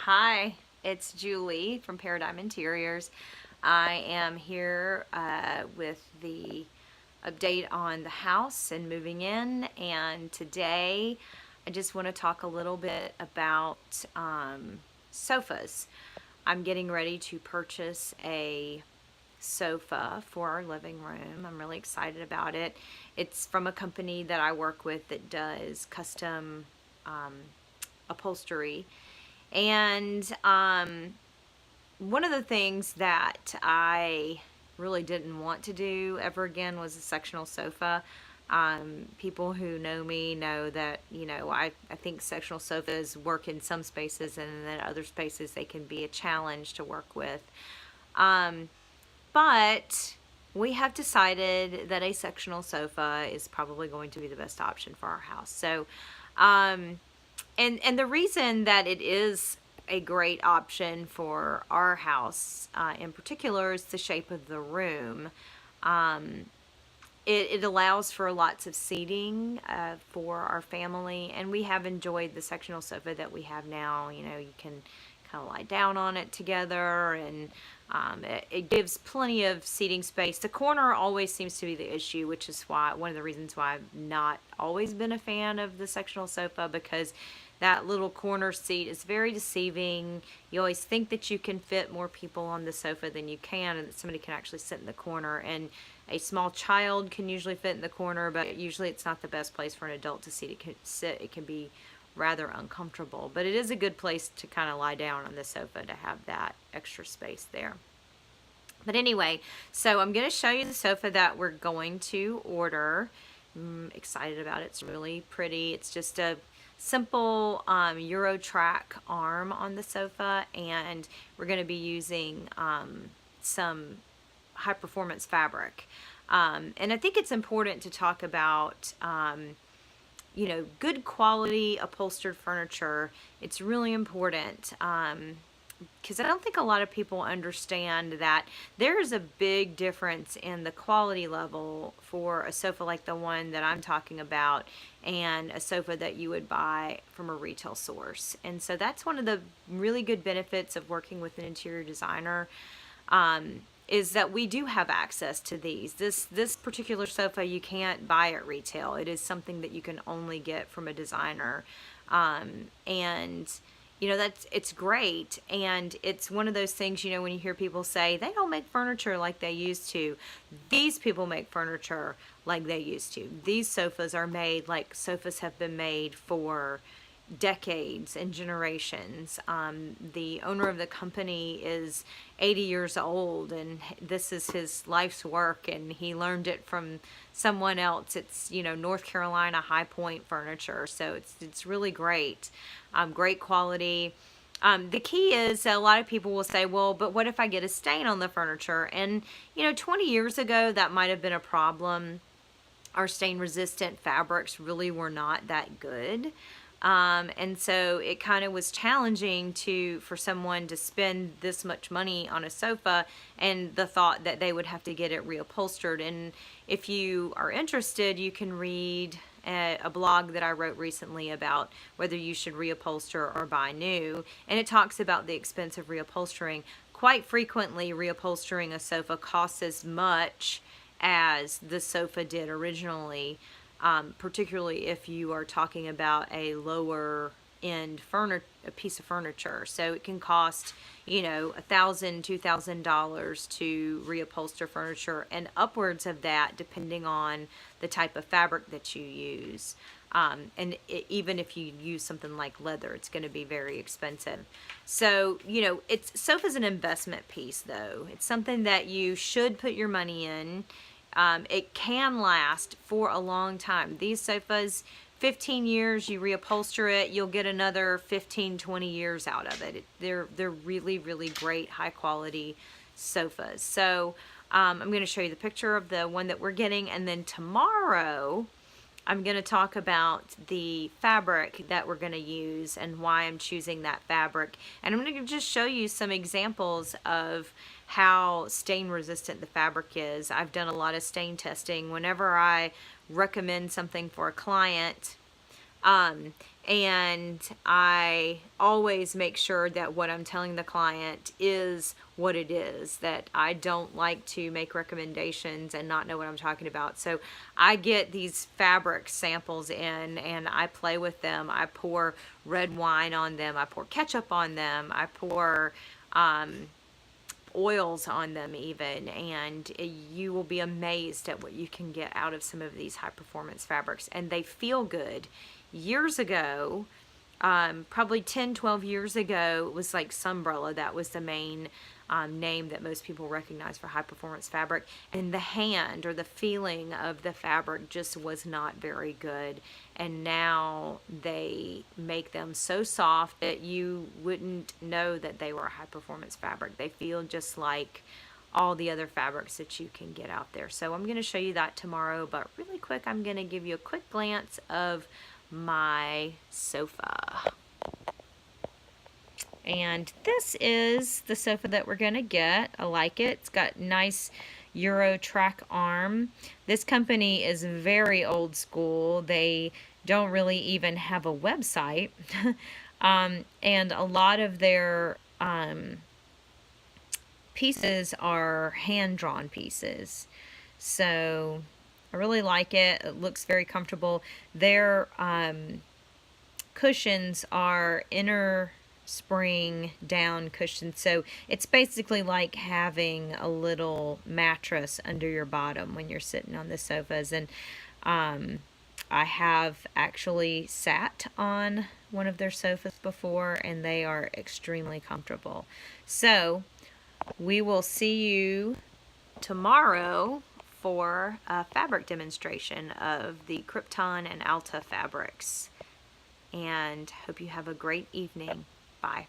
Hi, it's Julie from Paradigm Interiors. I am here with the update on the house and moving in, and today I just want to talk a little bit about sofas. I'm getting ready to purchase a sofa for our living room. I'm really excited about it. It's from a company that I work with that does custom upholstery. And one of the things that I really didn't want to do ever again was a sectional sofa. People who know me know that, I think sectional sofas work in some spaces, and then other spaces they can be a challenge to work with. But we have decided that a sectional sofa is probably going to be the best option for our house. So, and the reason that it is a great option for our house in particular is the shape of the room. It allows for lots of seating for our family, and we have enjoyed the sectional sofa that we have now. You can kind of lie down on it together, and it gives plenty of seating space. The corner always seems to be the issue, which is why one of the reasons why I've not always been a fan of the sectional sofa, because that little corner seat is very deceiving. You always think that you can fit more people on the sofa than you can, and that somebody can actually sit in the corner. And a small child can usually fit in the corner, but usually it's not the best place for an adult to sit. It can be rather uncomfortable, but it is a good place to kind of lie down on the sofa to have that extra space there. But anyway, so I'm going to show you the sofa that we're going to order. I'm excited about it. It's really pretty. It's just a simple Eurotrack arm on the sofa, and we're going to be using some high performance fabric. And I think it's important to talk about good quality upholstered furniture. It's really important because I don't think a lot of people understand that there's a big difference in the quality level for a sofa like the one that I'm talking about and a sofa that you would buy from a retail source. And so that's one of the really good benefits of working with an interior designer, is that we do have access to these. This particular sofa you can't buy at retail. It is something that you can only get from a designer. And it's great, and it's one of those things, when you hear people say they don't make furniture like they used to. These people make furniture like they used to. These sofas are made like sofas have been made for decades and generations. The owner of the company is 80 years old, and this is his life's work, and he learned it from someone else. It's North Carolina High Point furniture, so it's really great. Great quality. The key is a lot of people will say, well, but what if I get a stain on the furniture? And 20 years ago that might have been a problem. Our stain resistant fabrics really were not that good. And so it kind of was challenging for someone to spend this much money on a sofa, and the thought that they would have to get it reupholstered. And if you are interested, you can read a blog that I wrote recently about whether you should reupholster or buy new, and it talks about the expense of reupholstering. Quite frequently, reupholstering a sofa costs as much as the sofa did originally. Particularly if you are talking about a lower end a piece of furniture. So it can cost, $1,000, $2,000 to reupholster furniture, and upwards of that depending on the type of fabric that you use. Even if you use something like leather, it's going to be very expensive. So, sofa's an investment piece, though. It's something that you should put your money in. It can last for a long time. These sofas, 15 years, you reupholster it, you'll get another 15, 20 years out of it. They're really, really great, high quality sofas. So I'm going to show you the picture of the one that we're getting, and then tomorrow I'm going to talk about the fabric that we're going to use and why I'm choosing that fabric. And I'm going to just show you some examples of how stain resistant the fabric is. I've done a lot of stain testing whenever I recommend something for a client. And I always make sure that what I'm telling the client is what it is, that I don't like to make recommendations and not know what I'm talking about. So I get these fabric samples in and I play with them. I pour red wine on them. I pour ketchup on them. I pour oils on them even, and you will be amazed at what you can get out of some of these high performance fabrics, and they feel good. Years ago, probably 10-12 years ago, it was like Sunbrella. That was the main name that most people recognize for high performance fabric, and the hand or the feeling of the fabric just was not very good. And now they make them so soft that you wouldn't know that they were a high performance fabric. They feel just like all the other fabrics that you can get out there. So I'm going to show you that tomorrow, but really quick, I'm going to give you a quick glance of my sofa. And this is the sofa that we're going to get. I like it. It's got nice Euro track arm. This company is very old school. They don't really even have a website. And a lot of their pieces are hand-drawn pieces. So I really like it. It looks very comfortable. Their cushions are inner spring down cushions, so it's basically like having a little mattress under your bottom when you're sitting on the sofas. And I have actually sat on one of their sofas before, and they are extremely comfortable. So we will see you tomorrow for a fabric demonstration of the Krypton and Alta fabrics. And hope you have a great evening. Bye.